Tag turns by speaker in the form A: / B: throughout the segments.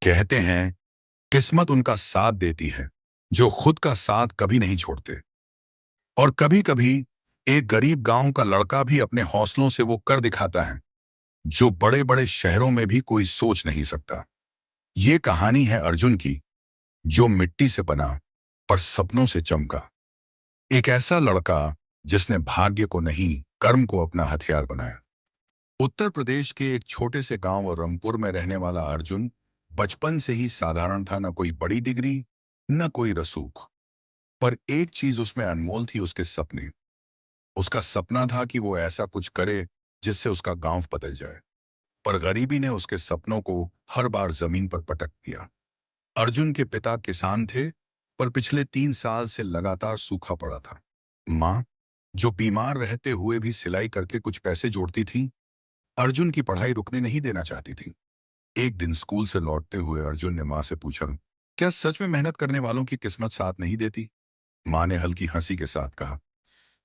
A: कहते हैं किस्मत उनका साथ देती है जो खुद का साथ कभी नहीं छोड़ते। और कभी कभी एक गरीब गांव का लड़का भी अपने हौसलों से वो कर दिखाता है जो बड़े बड़े शहरों में भी कोई सोच नहीं सकता। ये कहानी है अर्जुन की, जो मिट्टी से बना पर सपनों से चमका। एक ऐसा लड़का जिसने भाग्य को नहीं, कर्म को अपना हथियार बनाया। उत्तर प्रदेश के एक छोटे से गांव और रंगपुर में रहने वाला अर्जुन बचपन से ही साधारण था। न कोई बड़ी डिग्री, न कोई रसूख, पर एक चीज उसमें अनमोल थी, उसके सपने। उसका सपना था कि वो ऐसा कुछ करे जिससे उसका गांव बदल जाए। पर गरीबी ने उसके सपनों को हर बार जमीन पर पटक दिया। अर्जुन के पिता किसान थे, पर पिछले 3 साल से लगातार सूखा पड़ा था। माँ, जो बीमार रहते हुए भी सिलाई करके कुछ पैसे जोड़ती थी, अर्जुन की पढ़ाई रुकने नहीं देना चाहती थी। एक दिन स्कूल से लौटते हुए अर्जुन ने माँ से पूछा, क्या सच में मेहनत करने वालों की किस्मत साथ नहीं देती? माँ ने हल्की हंसी के साथ कहा,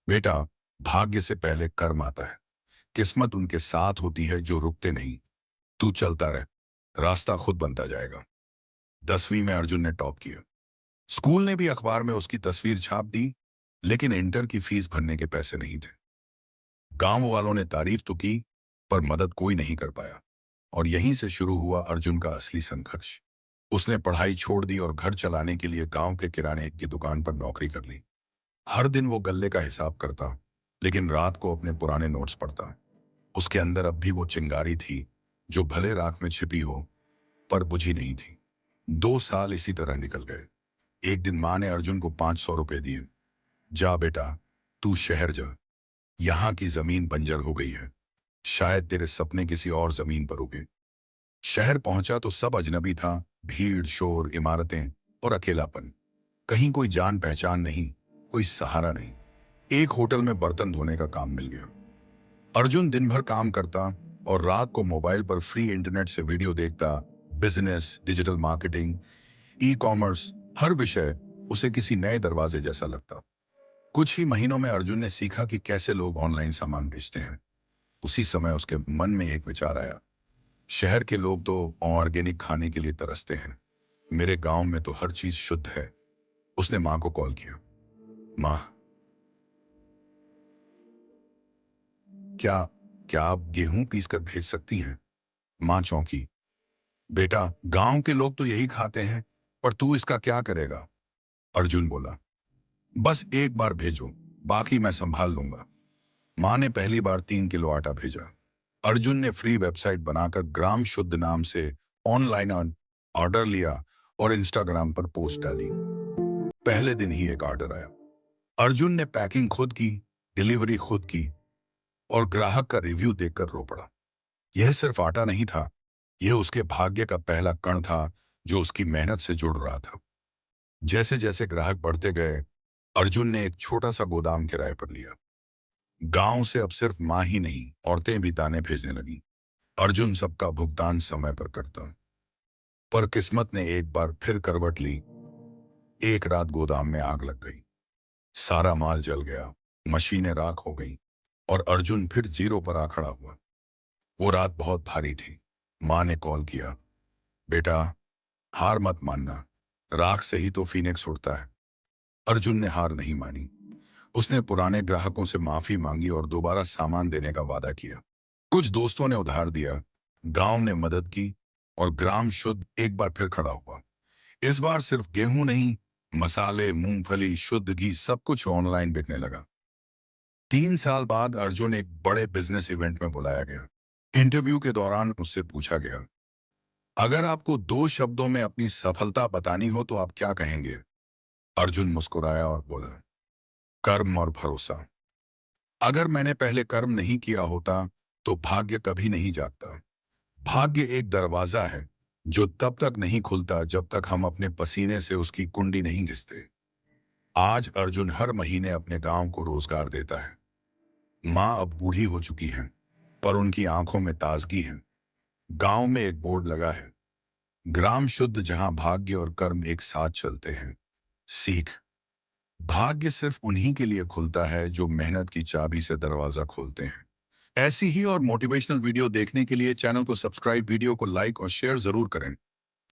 A: बेटा, भाग्य से पहले कर्म आता है। किस्मत उनके साथ होती है जो रुकते नहीं। तू चलता रह, रास्ता खुद बनता जाएगा। 10वीं में अर्जुन ने टॉप किया। स्कूल ने भी अखबार में उसकी तस्वीर छाप दी, लेकिन इंटर की फीस भरने के पैसे नहीं थे। गांव वालों ने तारीफ तो की, पर मदद कोई नहीं कर पाया। और यहीं से शुरू हुआ अर्जुन का असली संघर्ष। उसने पढ़ाई छोड़ दी और घर चलाने के लिए गांव के किराने की दुकान पर नौकरी कर ली। हर दिन वो गल्ले का हिसाब करता, लेकिन रात को अपने पुराने नोट्स पढ़ता। उसके अंदर अब भी वो चिंगारी थी, जो भले राख में छिपी हो, पर बुझी नहीं थी। 2 साल इसी तरह निकल गए। एक दिन माँ ने अर्जुन को 500 रुपए दिए। जा बेटा, तू शहर जा। यहाँ की जमीन बंजर हो गई है। शायद तेरे सपने किसी और जमीन पर उगे। शहर पहुंचा तो सब अजनबी था। भीड़, शोर, इमारतें और अकेलापन। कहीं कोई जान पहचान नहीं, कोई सहारा नहीं। एक होटल में बर्तन धोने का काम मिल गया। अर्जुन दिन भर काम करता और रात को मोबाइल पर फ्री इंटरनेट से वीडियो देखता। Business, digital marketing, e commerce, हर विषय उसे किसी नए दरवाजे जैसा लगता। कुछ ही महीनों में अर्जुन ने सीखा कि कैसे लोग ऑनलाइन सामान बेचते हैं। उसी समय उसके मन में एक विचार आया, शहर के लोग तो ऑर्गेनिक खाने के लिए तरसते हैं, मेरे गांव में तो हर चीज शुद्ध है। उसने माँ को कॉल किया। माँ, क्या क्या आप गेहूं पीस कर भेज सकती हैं? माँ चौंकी। बेटा, गांव के लोग तो यही खाते हैं, पर तू इसका क्या करेगा? अर्जुन बोला, बस एक बार भेजो, बाकी मैं संभाल लूंगा। माँ ने पहली बार 3 किलो आटा भेजा। अर्जुन ने फ्री वेबसाइट बनाकर ग्राम शुद्ध नाम से ऑनलाइन ऑर्डर लिया और इंस्टाग्राम पर पोस्ट डाली। पहले दिन ही एक ऑर्डर आया। अर्जुन ने पैकिंग खुद की, डिलीवरी खुद की, और ग्राहक का रिव्यू देखकर रो पड़ा। यह सिर्फ आटा नहीं था, यह उसके भाग्य का पहला कण था, जो उसकी मेहनत से जुड़ रहा था। जैसे जैसे ग्राहक बढ़ते गए, अर्जुन ने एक छोटा सा गोदाम किराए पर लिया। गांव से अब सिर्फ माँ ही नहीं, औरतें भी दाने भेजने लगी। अर्जुन सबका भुगतान समय पर करता। पर किस्मत ने एक बार फिर करवट ली। एक रात गोदाम में आग लग गई। सारा माल जल गया, मशीनें राख हो गईं, और अर्जुन फिर जीरो पर आ खड़ा हुआ। वो रात बहुत भारी थी। माँ ने कॉल किया, बेटा, हार मत मानना, राख से ही तो फीनिक्स उड़ता है। अर्जुन ने हार नहीं मानी। उसने पुराने ग्राहकों से माफी मांगी और दोबारा सामान देने का वादा किया। कुछ दोस्तों ने उधार दिया, गांव ने मदद की, और ग्राम शुद्ध एक बार फिर खड़ा हुआ। इस बार सिर्फ गेहूं नहीं, मसाले, मूंगफली, शुद्ध घी, सब कुछ ऑनलाइन बिकने लगा। 3 साल बाद अर्जुन एक बड़े बिजनेस इवेंट में बुलाया गया। इंटरव्यू के दौरान उससे पूछा गया, अगर आपको 2 शब्दों में अपनी सफलता बतानी हो तो आप क्या कहेंगे? अर्जुन मुस्कुराया और बोला, कर्म और भरोसा। अगर मैंने पहले कर्म नहीं किया होता तो भाग्य कभी नहीं जागता। भाग्य एक दरवाजा है जो तब तक नहीं खुलता जब तक हम अपने पसीने से उसकी कुंडी नहीं घिसते। आज अर्जुन हर महीने अपने गांव को रोजगार देता है। माँ अब बूढ़ी हो चुकी है, पर उनकी आंखों में ताजगी है। गांव में एक बोर्ड लगा है, ग्राम शुद्ध, जहां भाग्य और कर्म एक साथ चलते हैं। सीख, भाग्य सिर्फ उन्हीं के लिए खुलता है जो मेहनत की चाबी से दरवाजा खोलते हैं। ऐसी ही और मोटिवेशनल वीडियो देखने के लिए चैनल को सब्सक्राइब, वीडियो को लाइक और शेयर जरूर करें।